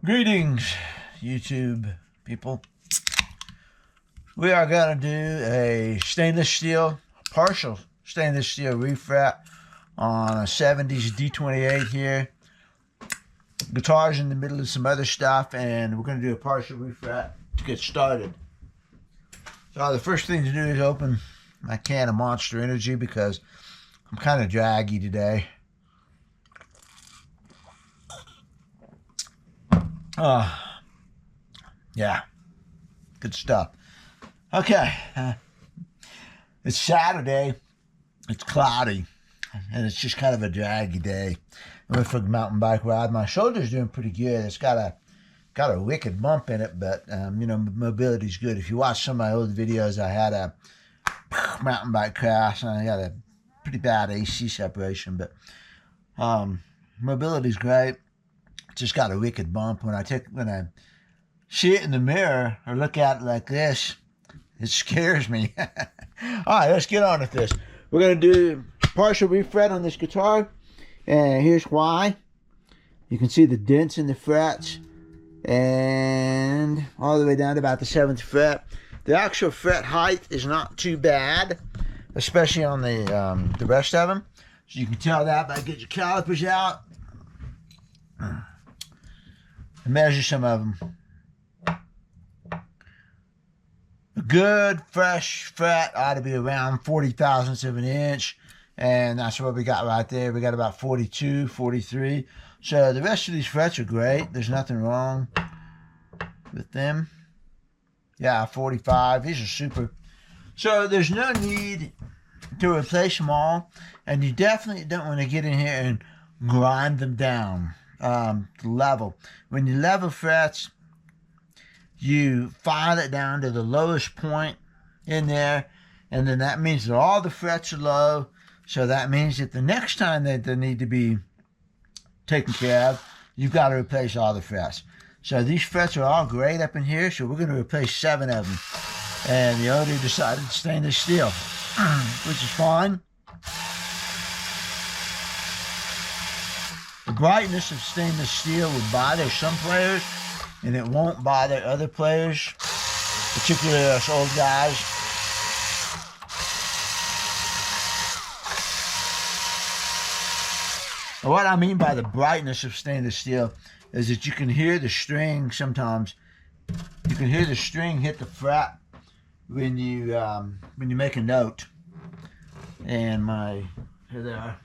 Greetings, YouTube people. We are going to do a partial stainless steel refret on a 70s D28 here. Guitar's in the middle of some other stuff, and we're going to do a partial refret to get started. So the first thing to do is open my can of Monster Energy because I'm kind of draggy today. Yeah, good stuff. Okay, it's Saturday, it's cloudy, and it's just kind of a draggy day. I went for a mountain bike ride. My shoulder's doing pretty good. It's got a wicked bump in it, but mobility's good. If you watch some of my old videos, I had a mountain bike crash, and I got a pretty bad AC separation, but mobility's great. Just got a wicked bump. When I see it in the mirror or look at it like this, it scares me. All right, let's get on with this. We're going to do partial refret on this guitar, and here's why. You can see the dents in the frets, and all the way down to about the 7th fret. The actual fret height is not too bad, especially on the rest of them. So you can tell that by getting your calipers out and measure some of them. A good fresh fret ought to be around 40 thousandths of an inch, and that's what we got right there. We got about 42, 43. So the rest of these frets are great. There's nothing wrong with them. Yeah, 45. These are super. So there's no need to replace them all, and you definitely don't want to get in here and grind them down level. When you level frets, you file it down to the lowest point in there, and then that means that all the frets are low. So that means that the next time that they need to be taken care of, you've got to replace all the frets. So these frets are all great up in here, so we're going to replace 7 of them. And the owner decided stainless steel, which is fine. The brightness of stainless steel will bother some players, and it won't bother other players, particularly us old guys. And what I mean by the brightness of stainless steel is that you can hear the string sometimes. You can hear the string hit the fret when you make a note. And here they are.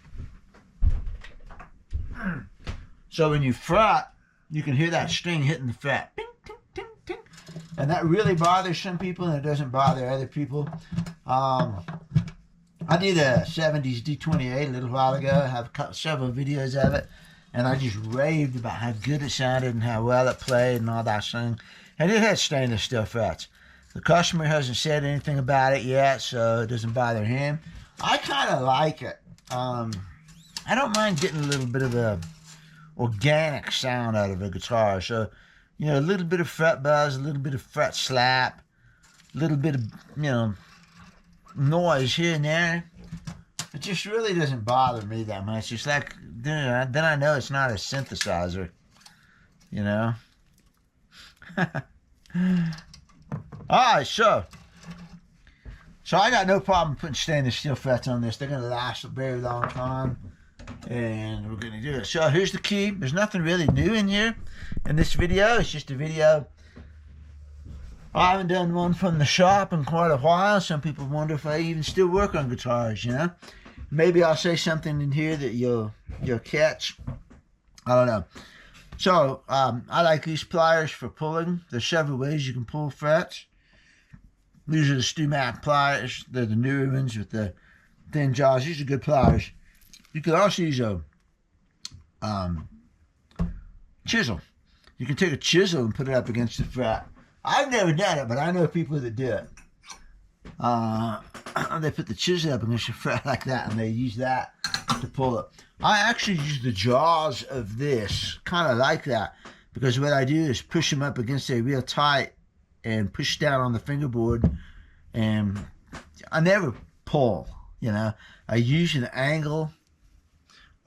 So when you fret, you can hear that string hitting the fret. Ting, ting, ting, ting. And that really bothers some people, and it doesn't bother other people. I did a 70s D28 a little while ago. I have several videos of it, and I just raved about how good it sounded and how well it played and all that thing. And it had stainless steel frets. The customer hasn't said anything about it yet, so it doesn't bother him. I kind of like it. I don't mind getting a little bit of a organic sound out of a guitar. So, a little bit of fret buzz, a little bit of fret slap, a little bit of, noise here and there. It just really doesn't bother me that much. It's like, then I know it's not a synthesizer, Alright, so I got no problem putting stainless steel frets on this. They're going to last a very long time. And we're going to do it. So here's the key. There's nothing really new in here in this video. It's just a video. I haven't done one from the shop in quite a while. Some people wonder if I even still work on guitars, Maybe I'll say something in here that you'll catch. I don't know. So I like these pliers for pulling. There's several ways you can pull frets. These are the StewMac pliers. They're the newer ones with the thin jaws. These are good pliers. You can also use a chisel. You can take a chisel and put it up against the fret. I've never done it, but I know people that do it. They put the chisel up against the fret like that, and they use that to pull it. I actually use the jaws of this, kind of like that, because what I do is push them up against it real tight and push down on the fingerboard, and I never pull, I use an angle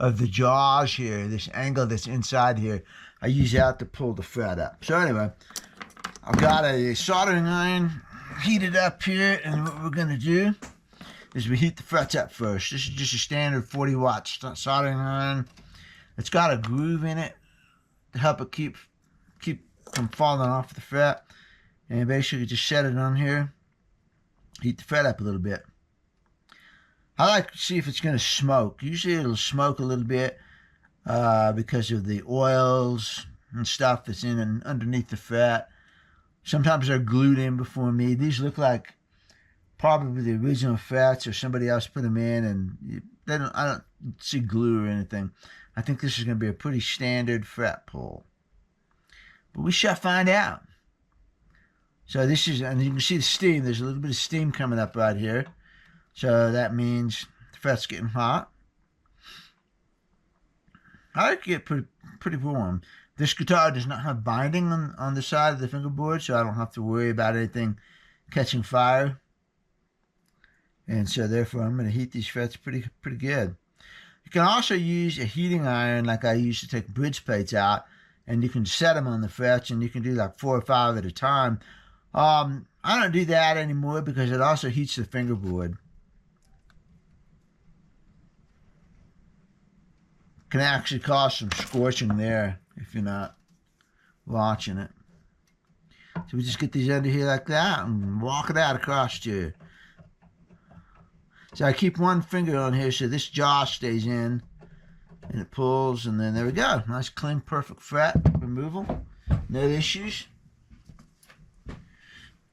of the jaws here, this angle that's inside here, I use that to pull the fret up. So anyway, I've got a soldering iron heated up here, and what we're going to do is we heat the frets up first. This is just a standard 40-watt soldering iron. It's got a groove in it to help it keep from falling off the fret. And basically just set it on here, heat the fret up a little bit. I like to see if it's going to smoke. Usually it'll smoke a little bit because of the oils and stuff that's in and underneath the fret. Sometimes they're glued in before me. These look like probably the original frets, or somebody else put them in, and I don't see glue or anything. I think this is going to be a pretty standard fret pull. But we shall find out. So this is, and you can see the steam. There's a little bit of steam coming up right here. So that means the fret's getting hot. I like to get pretty warm. This guitar does not have binding on the side of the fingerboard, so I don't have to worry about anything catching fire. And so therefore I'm going to heat these frets pretty good. You can also use a heating iron like I use to take bridge plates out, and you can set them on the frets, and you can do like 4 or 5 at a time. I don't do that anymore because it also heats the fingerboard. Can actually cause some scorching there if you're not watching it. So we just get these under here like that and walk it out across here. So I keep one finger on here so this jaw stays in and it pulls, and then there we go. Nice clean perfect fret removal. No issues.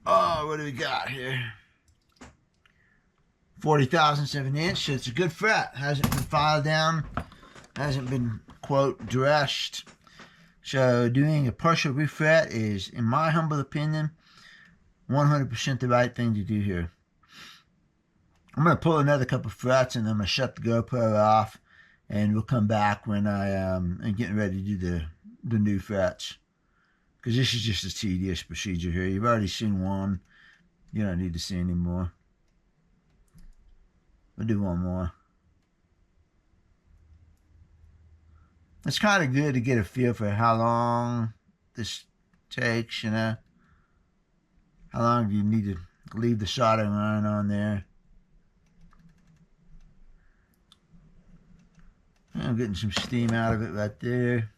Oh, what do we got here? 40 thousandths of an inch. So it's a good fret. Hasn't been filed down. Hasn't been, quote, dressed. So doing a partial refret is, in my humble opinion, 100% the right thing to do here. I'm going to pull another couple frets, and then I'm going to shut the GoPro off, and we'll come back when I am getting ready to do the new frets. Because this is just a tedious procedure here. You've already seen one. You don't need to see any more. We'll do one more. It's kind of good to get a feel for how long this takes, you know. How long do you need to leave the soldering iron on there? I'm getting some steam out of it right there.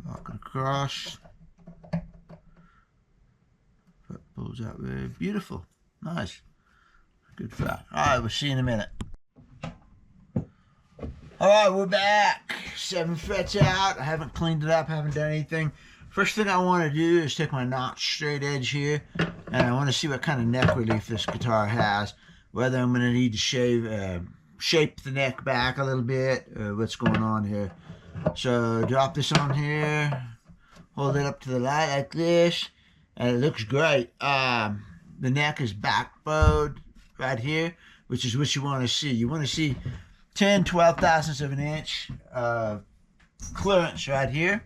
Walk it across. That pulls out very beautiful. Nice. Good fret. Alright, we'll see you in a minute. Alright, we're back. 7 frets out. I haven't cleaned it up, haven't done anything. First thing I want to do is take my notch straight edge here, and I want to see what kind of neck relief this guitar has. Whether I'm going to need to shape the neck back a little bit, or what's going on here. So drop this on here, hold it up to the light like this, and it looks great. The neck is back bowed right here, which is what you want to see. You want to see 10, 12 thousandths of an inch clearance right here.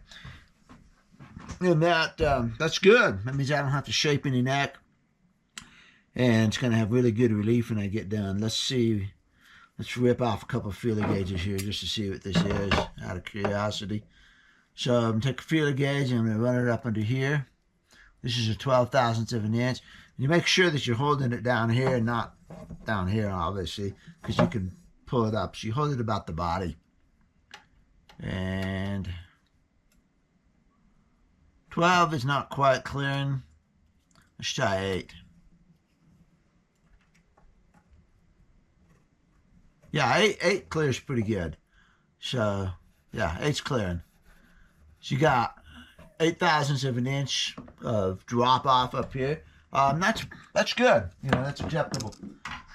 And that's good. That means I don't have to shape any neck. And it's going to have really good relief when I get done. Let's see. Let's rip off a couple of feeler gauges here just to see what this is, out of curiosity. So I'm going to take a feeler gauge and I'm going to run it up under here. This is a 12 thousandths of an inch. And you make sure that you're holding it down here, not down here, obviously, because you can pull it up. So you hold it about the body. And 12 is not quite clearing. Let's try 8. Yeah, 8 clears pretty good. So, yeah, 8's clearing. So you got 8 thousandths of an inch of drop off up here. That's good. You know, that's acceptable.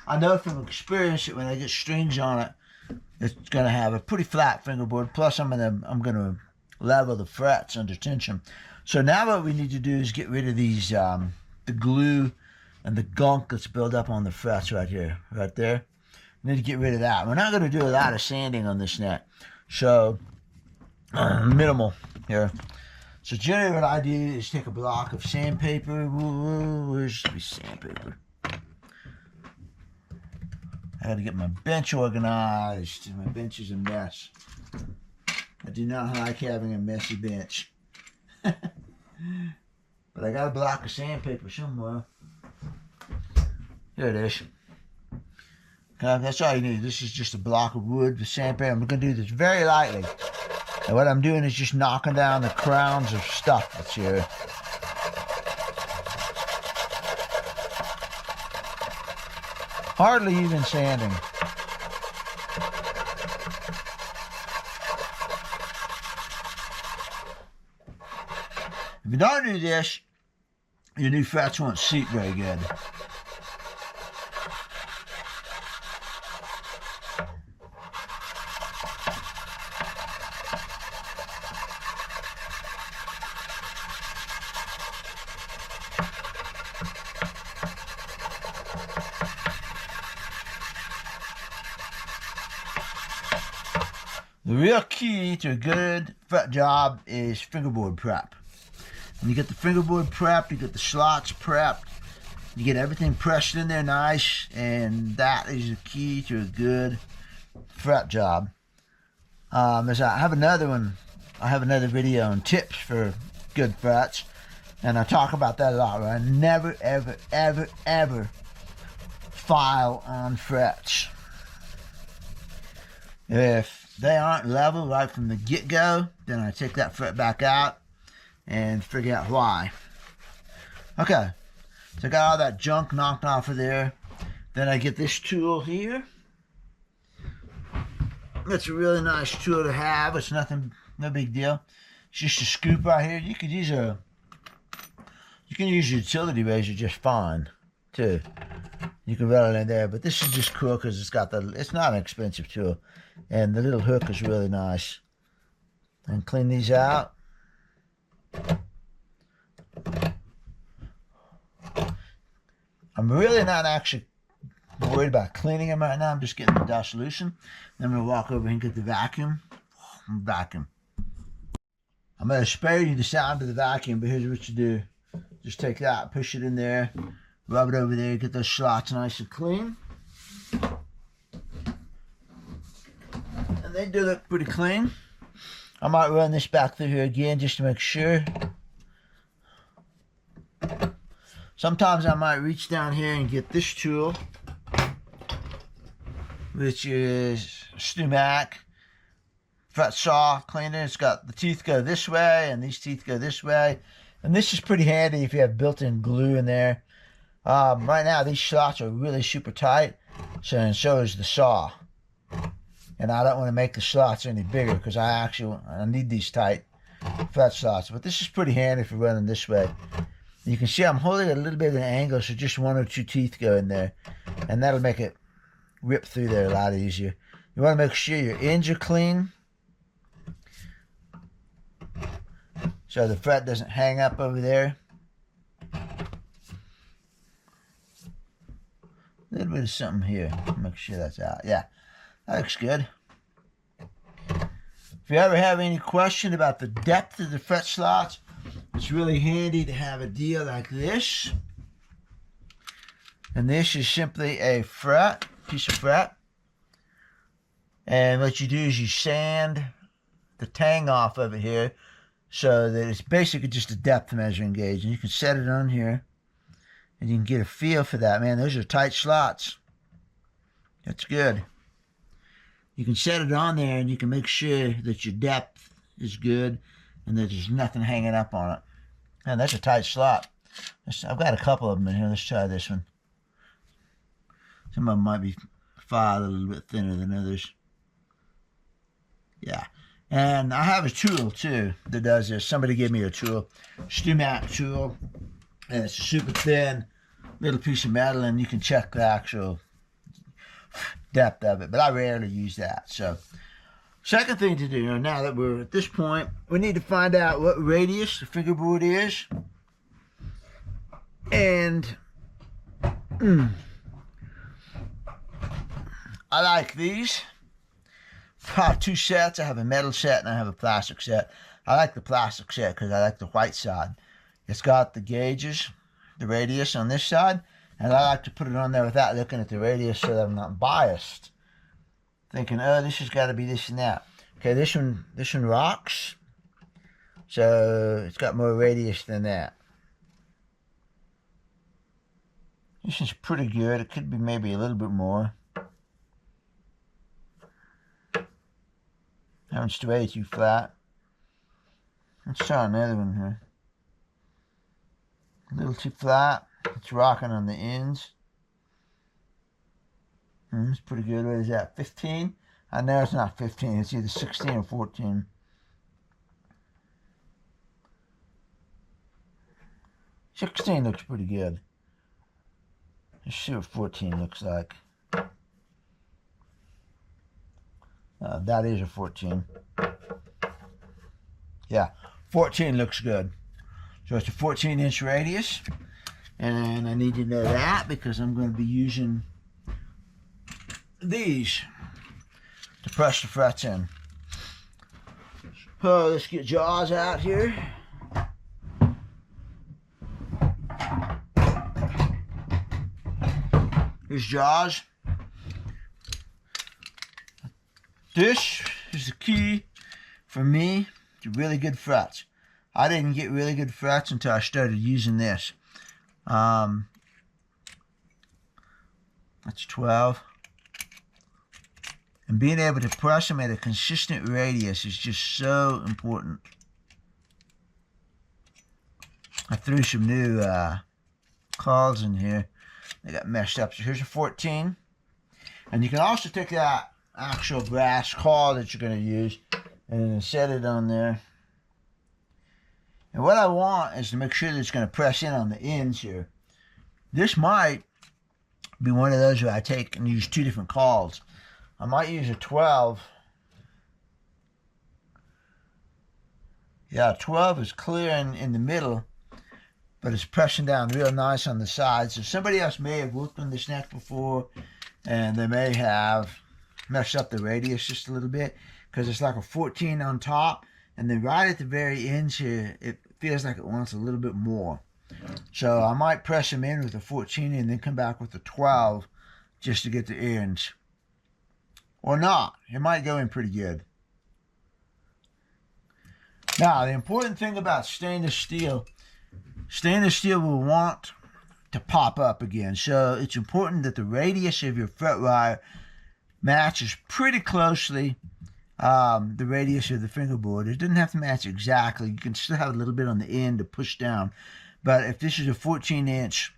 I know from experience that when I get strings on it, it's going to have a pretty flat fingerboard. Plus, I'm gonna level the frets under tension. So now what we need to do is get rid of these the glue and the gunk that's built up on the frets right here, right there. Need to get rid of that. We're not going to do a lot of sanding on this neck, so minimal here. So generally what I do is take a block of sandpaper. Where's the sandpaper? I got to get my bench organized. My bench is a mess. I do not like having a messy bench. But I got a block of sandpaper somewhere. Here it is. That's all you need. This is just a block of wood with sandpaper. I'm going to do this very lightly. And what I'm doing is just knocking down the crowns of stuff that's here. Hardly even sanding. If you don't do this, your new frets won't seat very good. The real key to a good fret job is fingerboard prep. When you get the fingerboard prepped, you get the slots prepped, you get everything pressed in there nice, and that is the key to a good fret job. As I have another one, I have another video on tips for good frets, and I talk about that a lot. Right? Never, ever, ever, ever file on frets. If they aren't level right from the get-go, then I take that fret back out and figure out why. Okay, so I got all that junk knocked off of there. Then I get this tool here. It's a really nice tool to have. It's nothing, no big deal. It's just a scoop right here. You can use a utility razor just fine too. You can roll it in there, but this is just cool because it's not an expensive tool, and the little hook is really nice. And clean these out. I'm really not actually worried about cleaning them right now. I'm just getting the dust loosened. Then I'm going to walk over and get the vacuum. Vacuum. I'm going to spare you the sound of the vacuum, but here's what you do. Just take that, push it in there, rub it over there, get those slots nice and clean. And they do look pretty clean. I might run this back through here again just to make sure. Sometimes I might reach down here and get this tool, which is Stumac fret saw cleaner. It's got the teeth go this way and these teeth go this way. And this is pretty handy if you have built-in glue in there. Right now these slots are really super tight, and so is the saw. And I don't want to make the slots any bigger because I need these tight fret slots. But this is pretty handy for running this way. You can see I'm holding it a little bit at an angle, so just one or two teeth go in there. And that'll make it rip through there a lot easier. You want to make sure your ends are clean, so the fret doesn't hang up over there. A little bit of something here. Make sure that's out. Yeah, that looks good. If you ever have any question about the depth of the fret slots, it's really handy to have a deal like this. And this is simply a piece of fret. And what you do is you sand the tang off of it here so that it's basically just a depth measuring gauge. And you can set it on here and you can get a feel for that. Man, those are tight slots. That's good. You can set it on there and you can make sure that your depth is good and that there's nothing hanging up on it. And that's a tight slot. I've got a couple of them in here. Let's try this one. Some of them might be filed a little bit thinner than others. Yeah. And I have a tool too that does this. Somebody gave me a tool, Stumac tool, and it's a super thin little piece of metal, and you can check the actual depth of it, but I rarely use that. So second thing to do, now that we're at this point, we need to find out what radius the fingerboard is. And I like these. I have two sets. I have a metal set and I have a plastic set. I like the plastic set because I like the white side. It's got the gauges, the radius on this side, And I like to put it on there without looking at the radius so that I'm not biased. Thinking, oh, this has got to be this and that. Okay, this one rocks. So it's got more radius than that. This is pretty good. It could be maybe a little bit more. Haven't way too flat. Let's try another one here. A little too flat. It's rocking on the ends. It's pretty good. What is that? 15? I know it's not 15. It's either 16 or 14. $16 looks pretty good. Let's see what 14 looks like. That is a 14. Yeah, 14 looks good. So it's a 14-inch radius. And I need to know that because I'm going to be using these to press the frets in. Oh, let's get jaws out here. Here's jaws. This is the key for me to really good frets. I didn't get really good frets until I started using this. That's 12. And being able to press them at a consistent radius is just so important. I threw some new claws in here. They got messed up. So here's a 14. And you can also take that actual brass claw that you're going to use and set it on there. And what I want is to make sure that it's going to press in on the ends here. This might be one of those where I take and use two different claws. I might use a 12. Yeah, 12 is clear in the middle, but it's pressing down real nice on the sides. So somebody else may have worked on this neck before, and they may have messed up the radius just a little bit, because it's like a 14 on top, and then right at the very ends here, it feels like it wants a little bit more. So I might press them in with a 14 and then come back with a 12 just to get the ends. Or not. It might go in pretty good. Now, the important thing about stainless steel will want to pop up again. So it's important that the radius of your fret wire matches pretty closely the radius of the fingerboard. It doesn't have to match exactly. You can still have a little bit on the end to push down. But if this is a 14-inch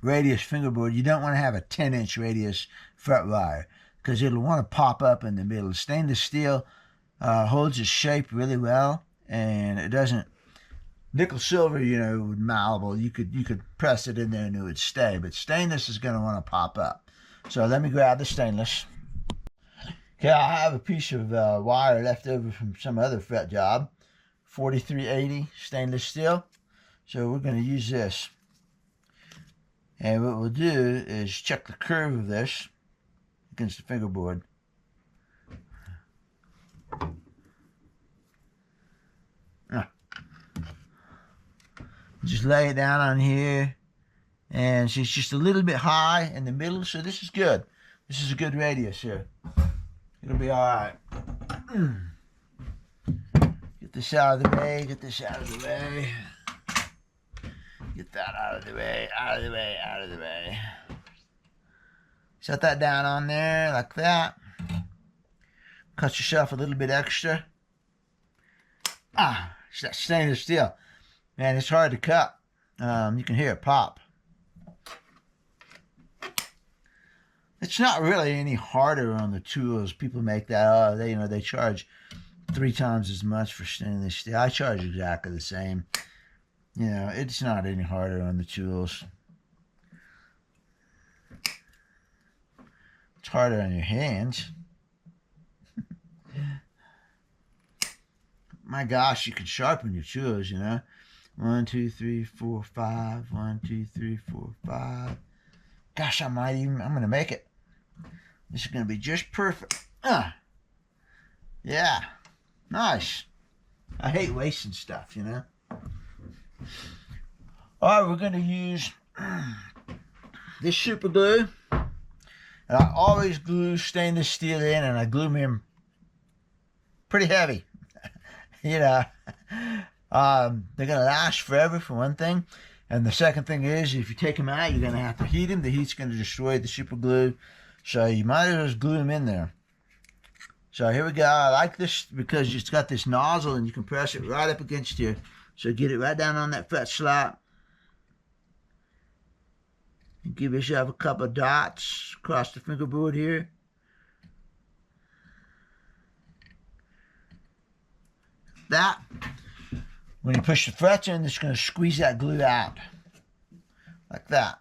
radius fingerboard, you don't want to have a 10-inch radius fret wire, because it'll want to pop up in the middle. Stainless steel holds its shape really well, and it doesn't. Nickel silver, you know, malleable. You could press it in there and it would stay, but stainless is going to want to pop up. So let me grab the stainless. Okay, I have a piece of wire left over from some other fret job, 4380 stainless steel. So we're going to use this, and what we'll do is check the curve of this against the fingerboard. Just lay it down on here, and it's just a little bit high in the middle, so this is good. This is a good radius here. It'll be all right. Get this out of the way, get this out of the way. Get that out of the way, out of the way, out of the way. Set that down on there like that. Cut yourself a little bit extra. It's that stainless steel. Man, it's hard to cut. You can hear it pop. It's not really any harder on the tools. People make that, they charge 3 times as much for stainless steel. I charge exactly the same. You know, it's not any harder on the tools. It's harder on your hands. My gosh, you can sharpen your tools, you know. 1, 2, 3, 4, 5. 1, 2, 3, 4, 5. Gosh, I'm going to make it. This is going to be just perfect. Yeah. Nice. I hate wasting stuff, you know. All right, we're going to use this super glue, and I always glue stainless steel in, and I glue them in pretty heavy. You know, they're gonna last forever for one thing, and the second thing is if you take them out, you're gonna have to heat them. The heat's gonna destroy the super glue, so you might as well just glue them in there. So here we go. I like this because it's got this nozzle and you can press it right up against here. So get it right down on that fret slot. And give yourself a couple of dots across the fingerboard here. That. When you push the frets in, it's going to squeeze that glue out. Like that.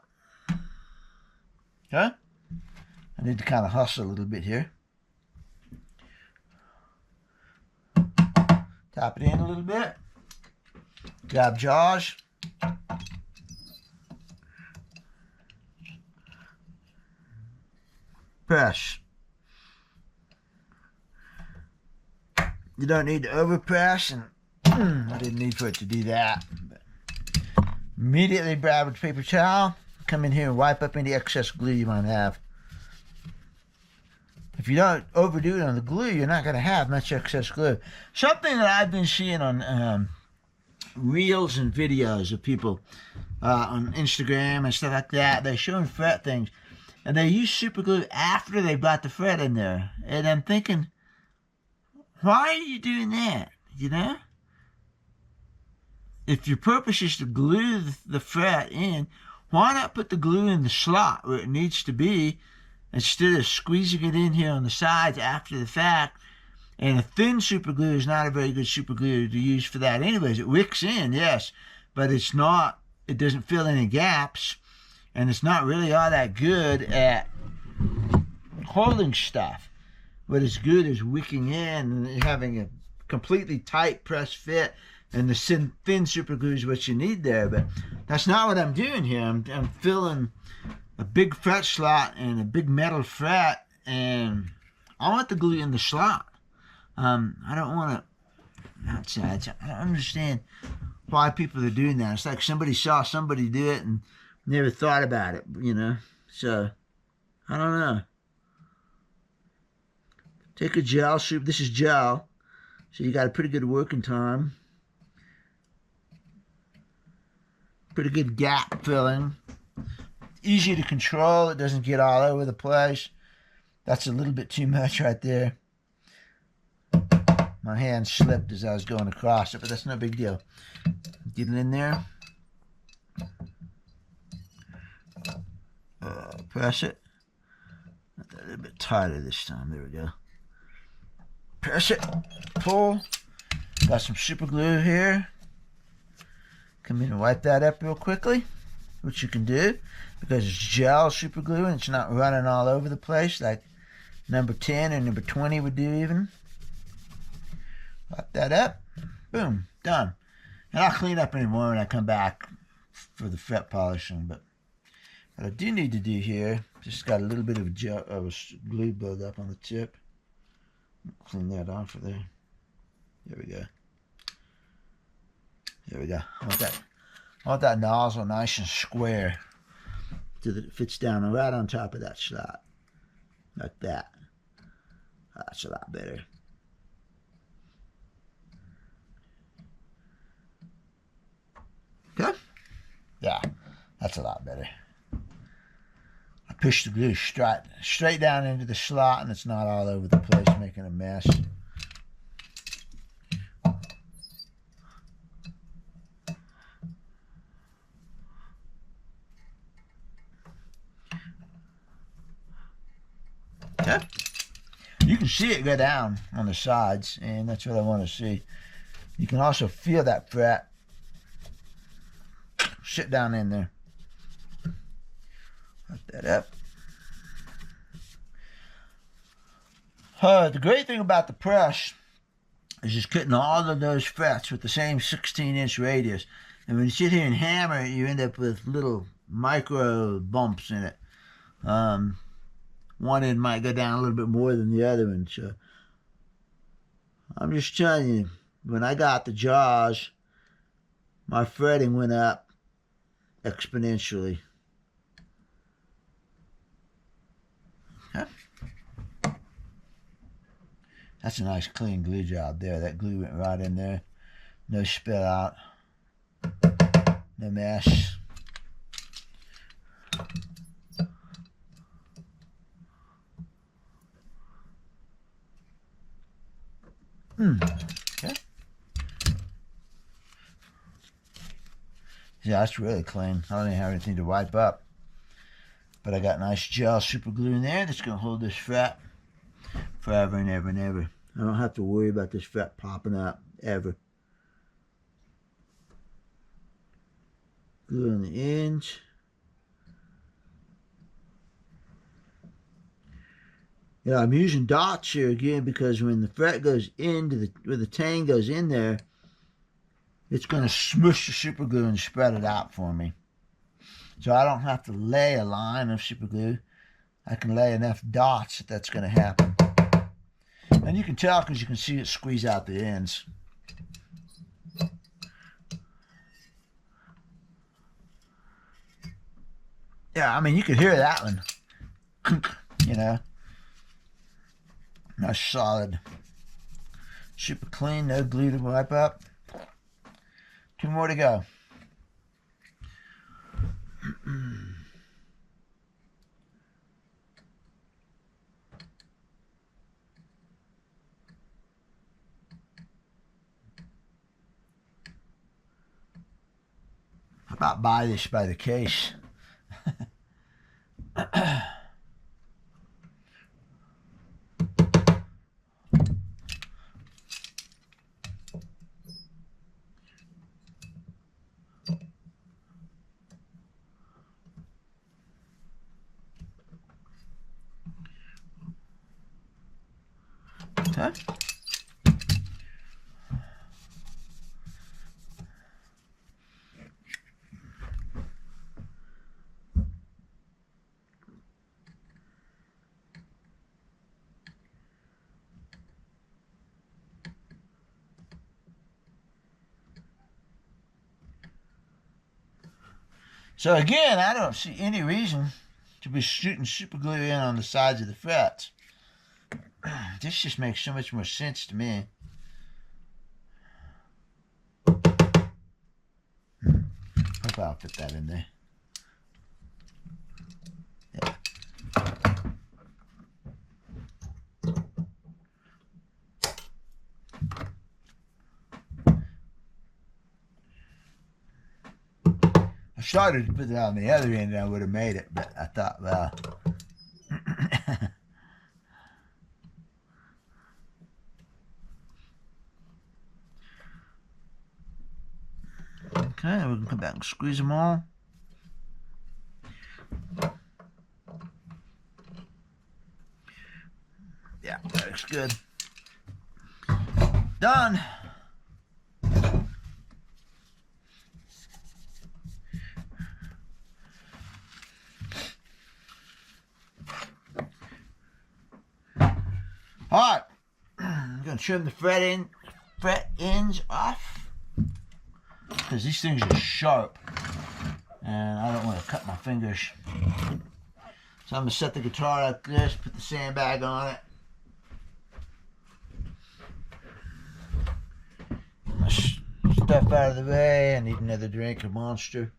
Okay? I need to kind of hustle a little bit here. Tap it in a little bit. Grab jaws. Press. You don't need to overpress, and I didn't need for it to do that. But immediately grab a paper towel, come in here and wipe up any excess glue you might have. If you don't overdo it on the glue, you're not going to have much excess glue. Something that I've been seeing on reels and videos of people on Instagram and stuff like that, they're showing fret things, and they use super glue after they brought the fret in there. And I'm thinking, why are you doing that? You know? If your purpose is to glue the fret in, why not put the glue in the slot where it needs to be instead of squeezing it in here on the sides after the fact? And a thin super glue is not a very good super glue to use for that anyways. It wicks in, yes, but it's not, it doesn't fill any gaps, and it's not really all that good at holding stuff. What is good is wicking in and having a completely tight press fit, and the thin super glue is what you need there. But that's not what I'm doing here. I'm filling a big fret slot and a big metal fret, and I want the glue in the slot. I don't want it outside. So I don't understand why people are doing that. It's like somebody saw somebody do it and never thought about it, you know. So I don't know. Take a gel soup. This is gel, so you got a pretty good working time. Pretty good gap filling. Easy to control. It doesn't get all over the place. That's a little bit too much right there. My hand slipped as I was going across it, but that's no big deal. Get it in there. Press it. A little bit tighter this time. There we go. Press it. Pull. Got some super glue here. Come in and wipe that up real quickly, which you can do because it's gel super glue and it's not running all over the place like number 10 or number 20 would do even. Wipe that up. Boom. Done. And I'll clean up any more when I come back for the fret polishing. But what I do need to do here, just got a little bit of glue build up on the tip. Clean that off of there. There we go. There we go. I want that nozzle nice and square so that it fits down right on top of that slot. Like that. That's a lot better. Okay? Yeah, that's a lot better. I push the glue straight down into the slot, and it's not all over the place making a mess. Okay. You can see it go down on the sides, and that's what I want to see. You can also feel that fret sit down in there. Put that up. The great thing about the press is just cutting all of those frets with the same 16-inch radius. And when you sit here and hammer it, you end up with little micro bumps in it. One end might go down a little bit more than the other one. So I'm just telling you, when I got the jaws, my fretting went up exponentially. That's a nice clean glue job there. That glue went right in there. No spill out. No mess. Okay. Yeah, that's really clean. I don't even have anything to wipe up. But I got nice gel super glue in there that's going to hold this fret forever and ever and ever. I don't have to worry about this fret popping up ever. Glue on the ends. You know, I'm using dots here again because when the fret goes into where the tang goes in there, it's going to smush the super glue and spread it out for me. So I don't have to lay a line of super glue. I can lay enough dots that that's going to happen. And you can tell because you can see it squeeze out the ends. Yeah, I mean, you could hear that one. You know. Nice solid. Super clean, no glue to wipe up. 2 more to go. How about buy this by the case? Okay. So again, I don't see any reason to be shooting super glue in on the sides of the frets. This just makes so much more sense to me. Hope I'll fit that in there. Yeah. I started to put it on the other end and I would have made it, but I thought, well... Okay, we can come back and squeeze them all. Yeah, that looks good. Done. All right, I'm gonna trim the fret ends off because these things are sharp, and I don't want to cut my fingers. So I'm gonna set the guitar like this, put the sandbag on it. Get my stuff out of the way. I need another drink of Monster.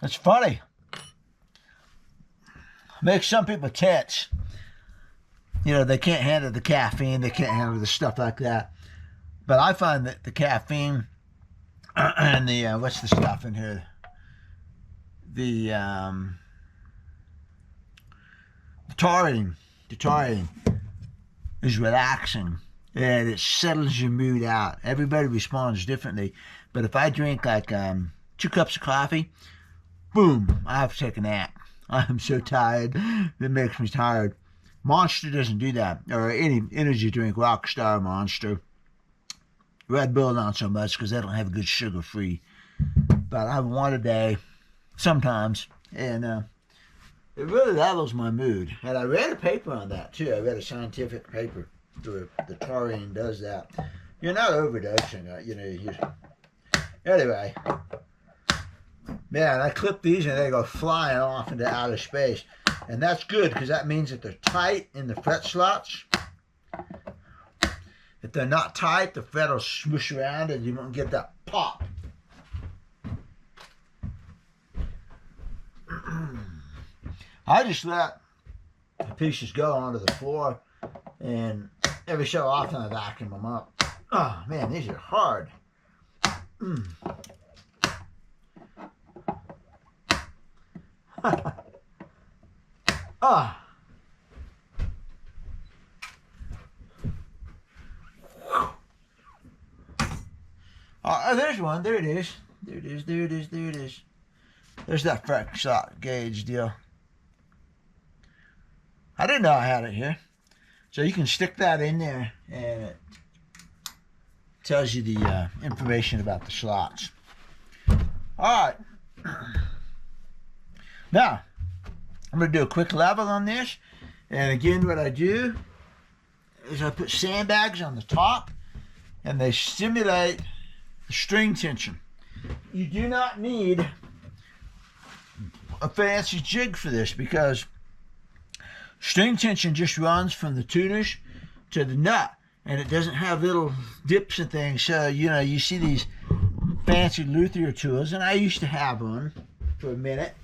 It's funny. Makes some people tense. You know, they can't handle the caffeine. They can't handle the stuff like that. But I find that the caffeine and the, what's the stuff in here? The taurine is relaxing. And it settles your mood out. Everybody responds differently. But if I drink like 2 cups of coffee, boom, I have to take a nap. I'm so tired. It makes me tired. Monster doesn't do that. Or any energy drink, Rockstar, Monster. Red Bull, not so much because they don't have good sugar-free. But I have one a day, sometimes. And it really levels my mood. And I read a paper on that, too. I read a scientific paper. The taurine does that. You're not overdosing, you know. Anyway, Man, I clip these and they go flying off into outer space. And that's good because that means that they're tight in the fret slots. If they're not tight, the fret will swoosh around and you won't get that pop. I just let the pieces go onto the floor, and every so often I vacuum them up. Oh man, these are hard. Ah. Oh, there's one. There it is. There it is. There it is. There it is. There's that fret slot gauge deal. I didn't know I had it here. So you can stick that in there and it tells you the information about the slots. All right. Now, I'm going to do a quick level on this. And again, what I do is I put sandbags on the top and they stimulate the string tension. You do not need a fancy jig for this because string tension just runs from the tuners to the nut and it doesn't have little dips and things. So, you know, you see these fancy luthier tools, and I used to have one for a minute,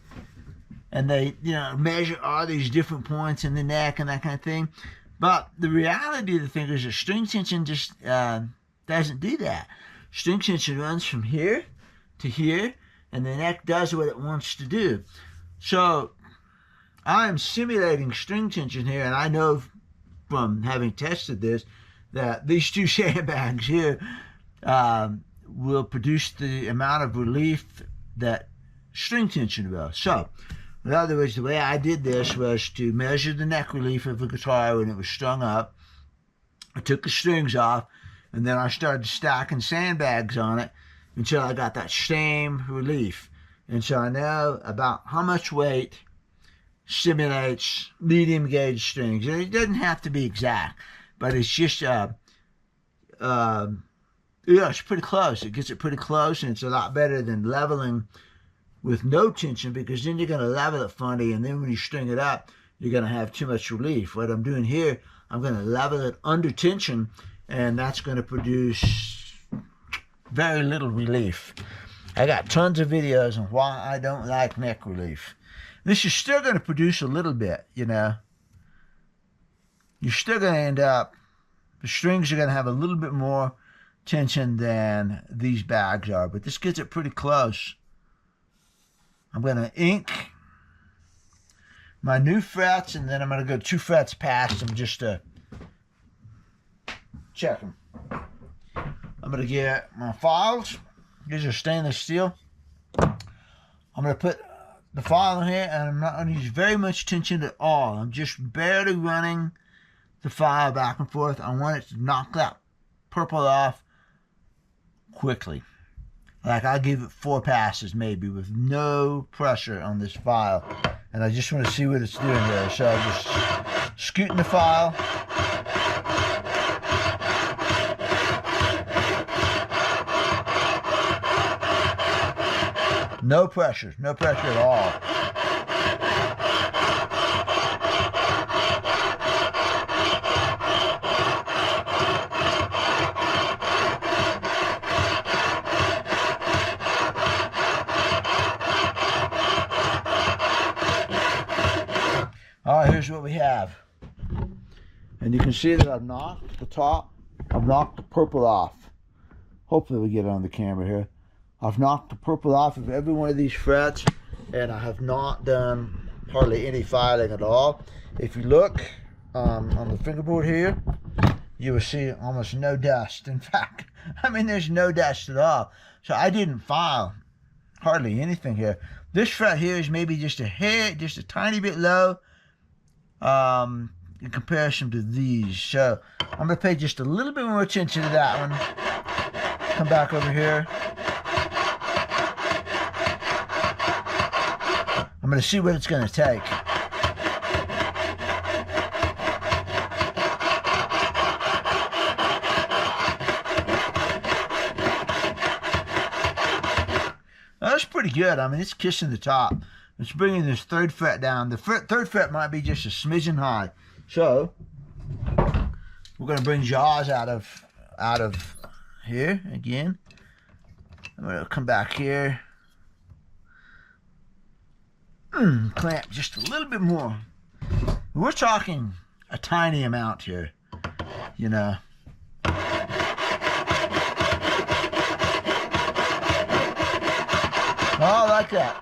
and they, you know, measure all these different points in the neck and that kind of thing. But the reality of the thing is that string tension just doesn't do that. String tension runs from here to here, and the neck does what it wants to do. So I'm simulating string tension here, and I know from having tested this that these two sandbags here will produce the amount of relief that string tension will. So, in other words, the way I did this was to measure the neck relief of the guitar when it was strung up. I took the strings off, and then I started stacking sandbags on it until I got that same relief. And so I know about how much weight stimulates medium gauge strings. And it doesn't have to be exact, but it's just, yeah, it's pretty close. It gets it pretty close, and it's a lot better than leveling with no tension, because then you're going to level it funny, and then when you string it up, you're going to have too much relief. What I'm doing here, I'm going to level it under tension, and that's going to produce very little relief. I got tons of videos on why I don't like neck relief. This is still going to produce a little bit, you know. You're still going to end up, the strings are going to have a little bit more tension than these bags are, but this gets it pretty close. I'm going to ink my new frets, and then I'm going to go 2 frets past them just to check them. I'm going to get my files. These are stainless steel. I'm going to put the file in here, and I'm not going to use very much tension at all. I'm just barely running the file back and forth. I want it to knock that purple off quickly. Like, I'll give it 4 passes maybe with no pressure on this file. And I just want to see what it's doing there. So I'm just scooting the file. No pressure at all. All right, here's what we have. And you can see that I've knocked the top, I've knocked the purple off. Hopefully we get it on the camera here. I've knocked the purple off of every one of these frets, and I have not done hardly any filing at all. If you look on the fingerboard here, you will see almost no dust. In fact, I mean, there's no dust at all. So I didn't file hardly anything here. This fret here is maybe just a hair, just a tiny bit low in comparison to these. So I'm going to pay just a little bit more attention to that one. Come back over here. I'm going to see what it's going to take. That's pretty good. I mean, it's kissing the top. It's bringing this third fret down. The third fret might be just a smidgen high. So we're going to bring jaws out of here again. I'm going to come back here. Clamp just a little bit more. We're talking a tiny amount here, you know. Oh, like that.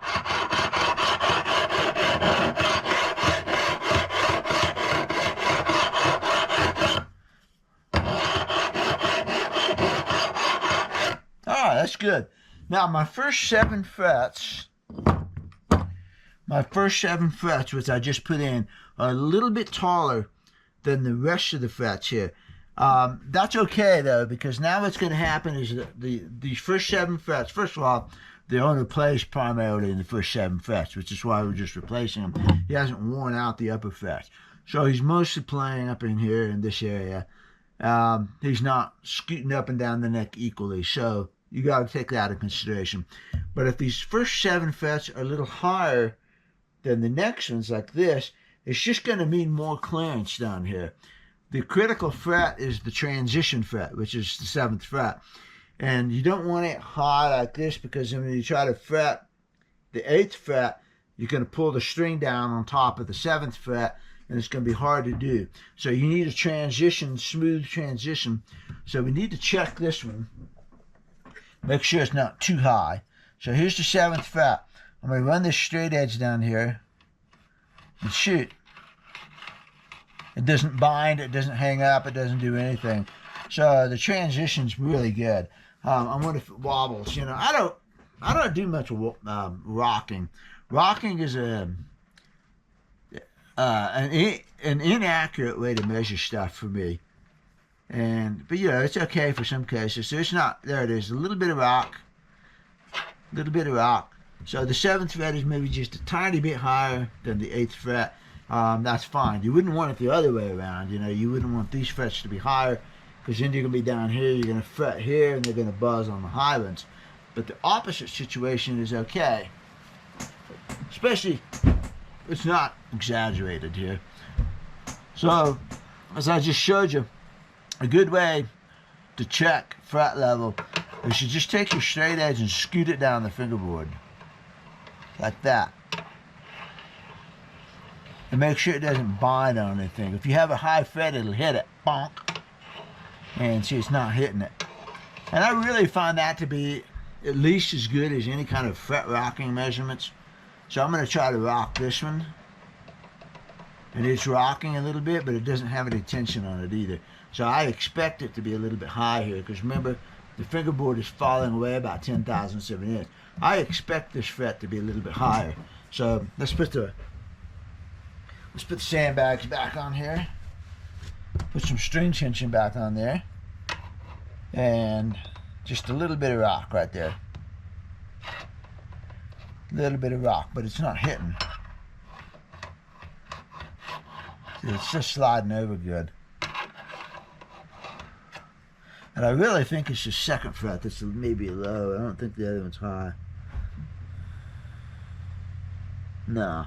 All right, that's good. Now, my first 7 frets, which I just put in, are a little bit taller than the rest of the frets here. That's okay, though, because now what's going to happen is that these first 7 frets, first of all, the owner plays primarily in the first 7 frets, which is why we're just replacing him. He hasn't worn out the upper frets. So he's mostly playing up in here in this area. He's not scooting up and down the neck equally, so you got to take that into consideration. But if these first 7 frets are a little higher than the next ones, like this, it's just going to mean more clearance down here. The critical fret is the transition fret, which is the 7th fret. And you don't want it high like this, because when you try to fret the 8th fret, you're going to pull the string down on top of the 7th fret, and it's going to be hard to do. So you need a transition, smooth transition. So we need to check this one. Make sure it's not too high. So here's the 7th fret. I'm going to run this straight edge down here and shoot. It doesn't bind, it doesn't hang up, it doesn't do anything. So the transition's really good. I wonder if it wobbles. You know, I don't do much rocking. Rocking is an inaccurate way to measure stuff for me. But you know, it's okay for some cases. So it's not. There it is. A little bit of rock. A little bit of rock. So the 7th fret is maybe just a tiny bit higher than the 8th fret. That's fine. You wouldn't want it the other way around. You know, you wouldn't want these frets to be higher, because then you're going to be down here, you're going to fret here, and they're going to buzz on the high ones. But the opposite situation is okay. Especially, it's not exaggerated here. So, as I just showed you, a good way to check fret level is you just take your straight edge and scoot it down the fingerboard. Like that. And make sure it doesn't bind on anything. If you have a high fret, it'll hit it. Bonk. And see, it's not hitting it. And I really find that to be at least as good as any kind of fret rocking measurements. So I'm going to try to rock this one. And it's rocking a little bit, but it doesn't have any tension on it either. So I expect it to be a little bit high here, because remember, the fingerboard is falling away about 10 thousandths of an inch. I expect this fret to be a little bit higher. So let's put the sandbags back on here. Put some string tension back on there. And just a little bit of rock right there. A little bit of rock, but it's not hitting. It's just sliding over good. And I really think it's the 2nd fret that's maybe low. I don't think the other one's high. No.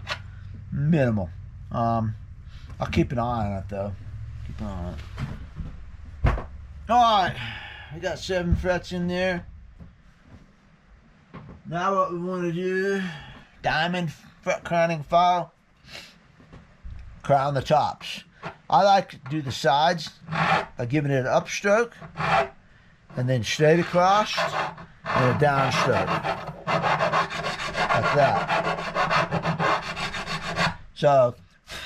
Minimal. I'll keep an eye on it, though. Keep an eye on it. Alright. We got 7 frets in there. Now what we want to do, diamond fret crowning file. Crown the tops. I like to do the sides by giving it an upstroke, and then straight across, and a downstroke. Like that. So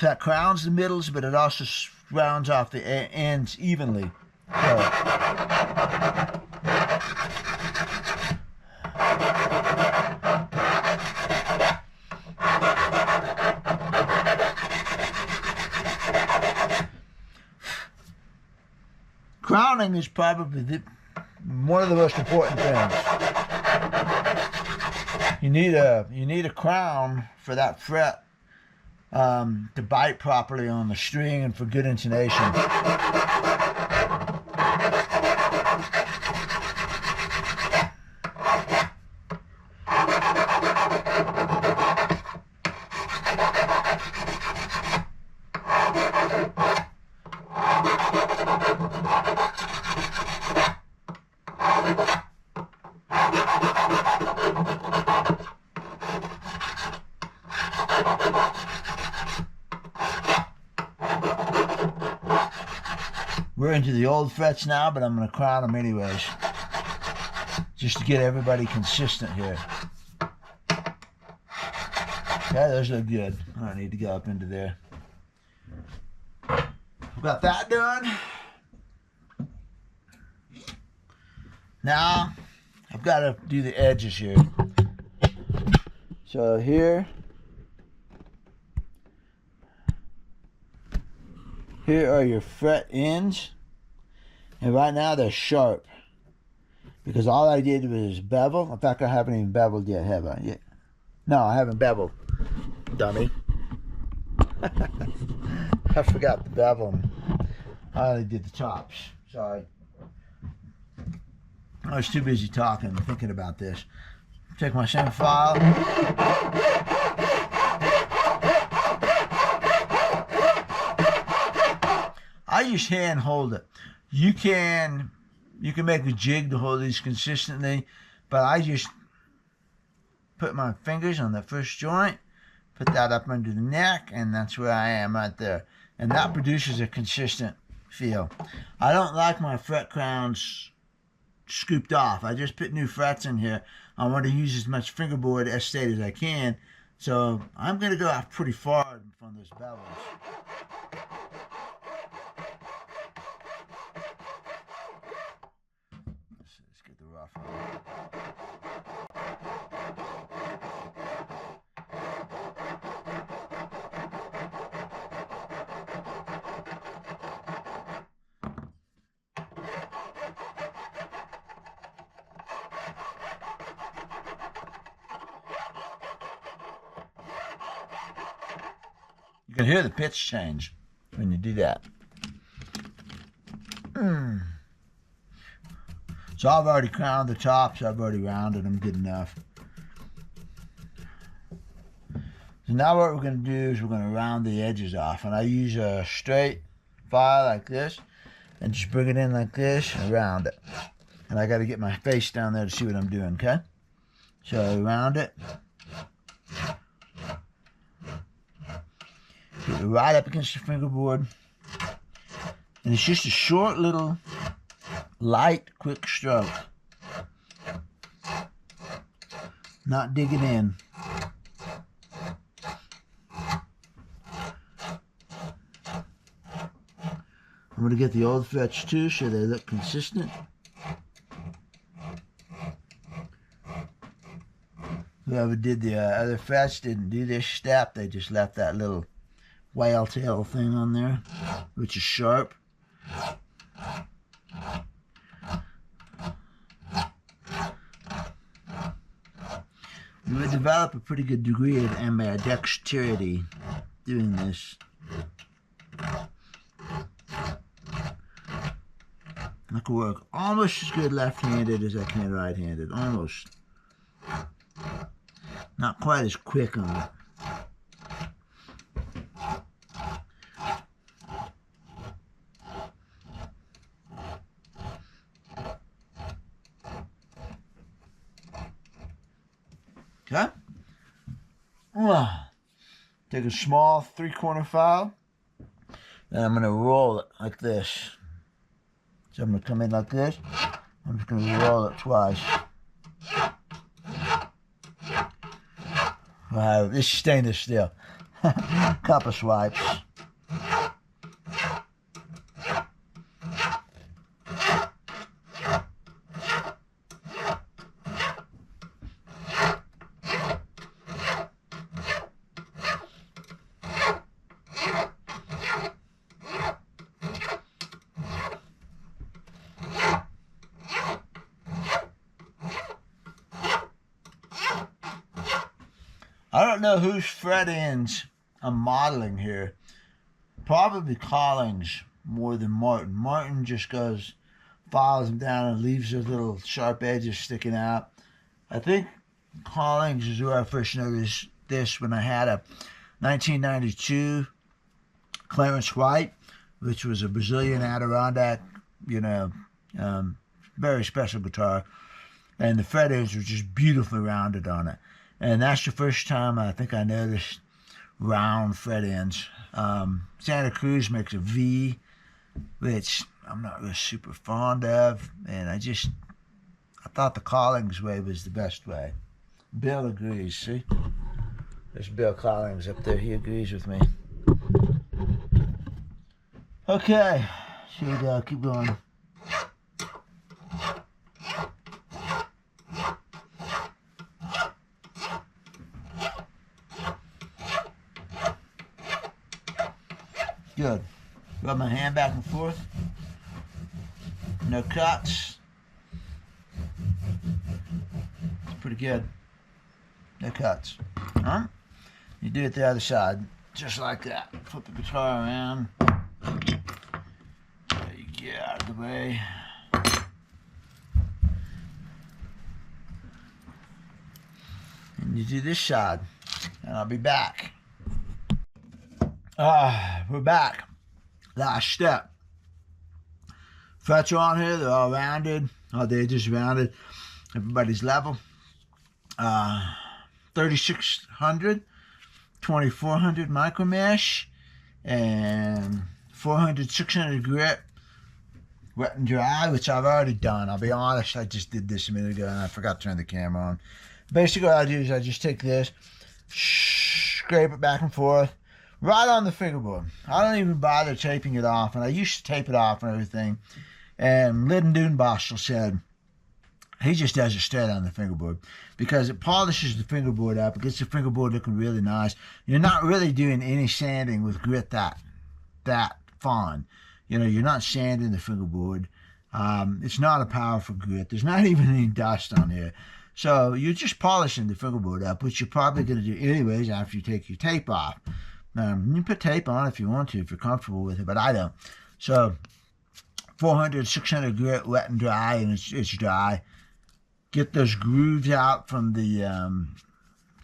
that crowns the middles, but it also rounds off the ends evenly. So, crowning is probably one of the most important things. You need a crown for that fret to bite properly on the string and for good intonation. We're into the old frets now, but I'm going to crown them anyways, just to get everybody consistent here. Okay, those look good. I don't need to go up into there. We've got that done. Now, I've got to do the edges here. So here are your fret ends. And right now they're sharp, because all I did was bevel. In fact, I haven't even beveled yet, have I? Yeah. No, I haven't beveled, dummy. I forgot the bevel. I only did the tops. Sorry. I was too busy talking, thinking about this. Take my same file. I just hand hold it. You can make a jig to hold these consistently, but I just put my fingers on the first joint, put that up under the neck, and that's where I am right there. And that produces a consistent feel. I don't like my fret crowns scooped off. I just put new frets in here. I want to use as much fingerboard estate as I can, so I'm going to go off pretty far from those bevels. Let's get the rough on. You can hear the pitch change when you do that. So I've already crowned the tops. I've already rounded them good enough. So now what we're going to do is we're going to round the edges off. And I use a straight file like this and just bring it in like this and round it. And I got to get my face down there to see what I'm doing, okay? So round it. Get it right up against the fingerboard. And it's just a short little light, quick stroke. Not digging in. I'm going to get the old frets too so they look consistent. Whoever did the other frets didn't do this step. They just left that little whale tail thing on there, which is sharp. You would develop a pretty good degree of ambidexterity doing this. I can work almost as good left-handed as I can right-handed, almost. Not quite as quick on it. Okay? Take a small 3-corner file, and I'm going to roll it like this. So I'm going to come in like this. I'm just going to roll it twice. Wow, this is stainless steel. Couple swipes. I don't know whose fret ends I'm modeling here. Probably Collings more than Martin. Martin just goes, files them down and leaves those little sharp edges sticking out. I think Collings is where I first noticed this when I had a 1992 Clarence White, which was a Brazilian Adirondack, very special guitar. And the fret ends were just beautifully rounded on it. And that's the first time I think I noticed round fret ends. Santa Cruz makes a V, which I'm not really super fond of, and I thought the Collings way was the best way. Bill agrees, see? There's Bill Collings up there, he agrees with me. Okay, here we go, keep going. Good. Rub my hand back and forth. No cuts. It's pretty good. No cuts. Huh? You do it the other side, just like that. Flip the guitar around. There you get out of the way. And you do this side, and I'll be back. We're back. Last step. Frets are on here, they're all rounded. All the edges rounded. Everybody's level. 3600, 2400 micro mesh, and 400, 600 grit, wet and dry, which I've already done. I'll be honest, I just did this a minute ago and I forgot to turn the camera on. Basically what I do is I just take this, scrape it back and forth, right on the fingerboard. I don't even bother taping it off, and I used to tape it off and everything. And Lyndon Doonbostel said he just does it straight on the fingerboard because it polishes the fingerboard up. It gets the fingerboard looking really nice. You're not really doing any sanding with grit that fine. You know, you're not sanding the fingerboard. It's not a powerful grit. There's not even any dust on here. So you're just polishing the fingerboard up, which you're probably going to do anyways after you take your tape off. You can put tape on if you want to, if you're comfortable with it, but I don't. So 400, 600 grit, wet and dry, and it's dry. Get those grooves out from the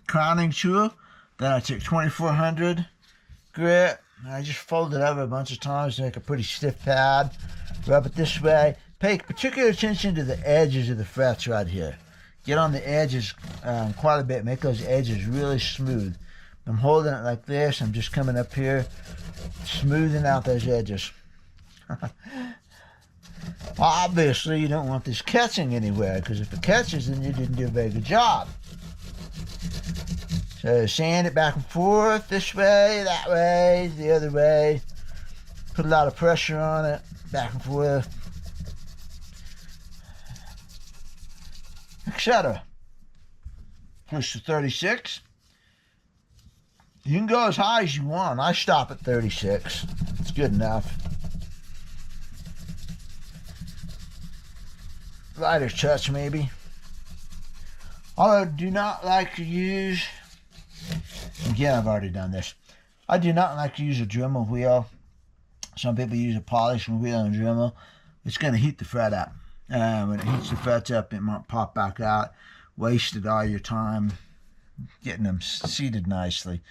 crowning tool. Then I take 2400 grit. I just fold it over a bunch of times to make a pretty stiff pad. Rub it this way. Pay particular attention to the edges of the frets right here. Get on the edges quite a bit. Make those edges really smooth. I'm holding it like this. I'm just coming up here, smoothing out those edges. Obviously, you don't want this catching anywhere, because if it catches, then you didn't do a very good job. So sand it back and forth, this way, that way, the other way. Put a lot of pressure on it, back and forth, etc. Push to 36. You can go as high as you want. I stop at 36. It's good enough. Lighter touch, maybe. Although I do not like to use, again, I've already done this. I do not like to use a Dremel wheel. Some people use a polishing wheel and Dremel. It's going to heat the fret up. When it heats the frets up, it might pop back out. Wasted all your time getting them seated nicely.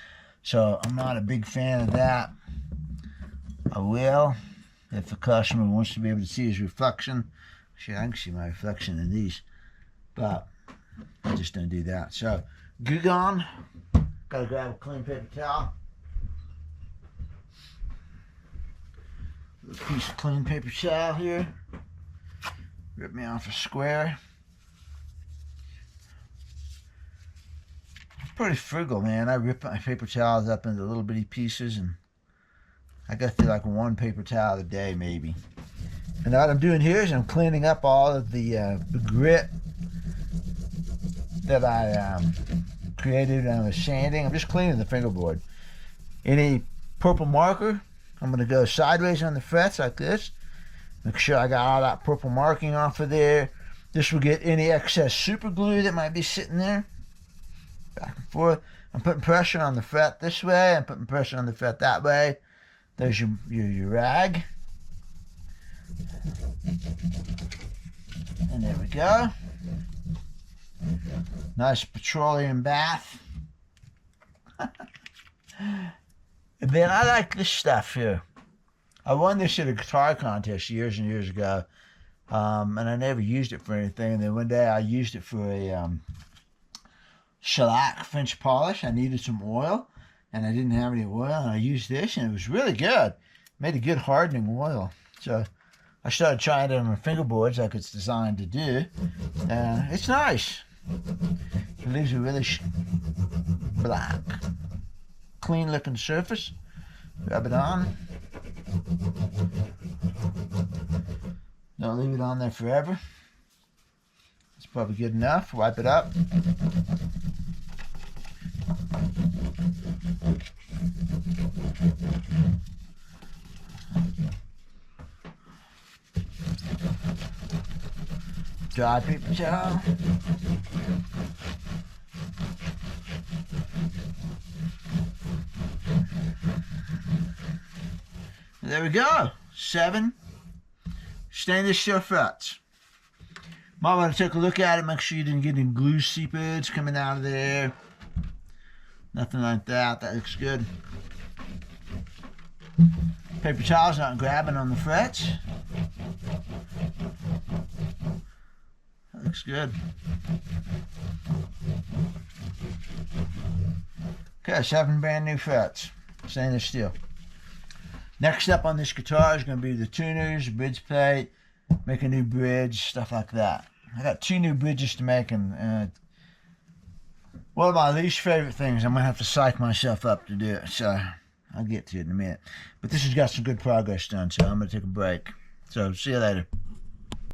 So I'm not a big fan of that. I will, if the customer wants to be able to see his reflection. Shit, I can see my reflection in these, but I just don't do that. So, glue gun. Gotta grab a clean paper towel. A piece of clean paper towel here. Rip me off a square. Pretty frugal, man. I rip my paper towels up into little bitty pieces, and I go through like one paper towel a day, maybe. And what I'm doing here is I'm cleaning up all of the grit that I created when I was sanding. I'm just cleaning the fingerboard. Any purple marker, I'm going to go sideways on the frets like this. Make sure I got all that purple marking off of there. This will get any excess super glue that might be sitting there. Back and forth. I'm putting pressure on the fret this way. I'm putting pressure on the fret that way. There's your rag. And there we go. Nice petroleum bath. And then I like this stuff here. I won this at a guitar contest years and years ago. And I never used it for anything. And then one day I used it for a shellac French polish. I needed some oil, and I didn't have any oil, and I used this, and it was really good. Made a good hardening oil. So I started trying it on my fingerboards like it's designed to do. It's nice. It leaves a really black, clean looking surface. Rub it on. Don't leave it on there forever. It's probably good enough. Wipe it up. Dry paper towel. There we go. 7 stainless steel frets. Might want to take a look at it. Make sure you didn't get any glue seepage coming out of there. Nothing like that. That looks good. Paper towel's not grabbing on the frets. That looks good. Okay, 7 brand new frets. Stainless steel. Next up on this guitar is going to be the tuners, bridge plate, make a new bridge, stuff like that. I got 2 new bridges to make, and one of my least favorite things, I'm going to have to psych myself up to do it, so I'll get to it in a minute. But this has got some good progress done, so I'm going to take a break. So see you later.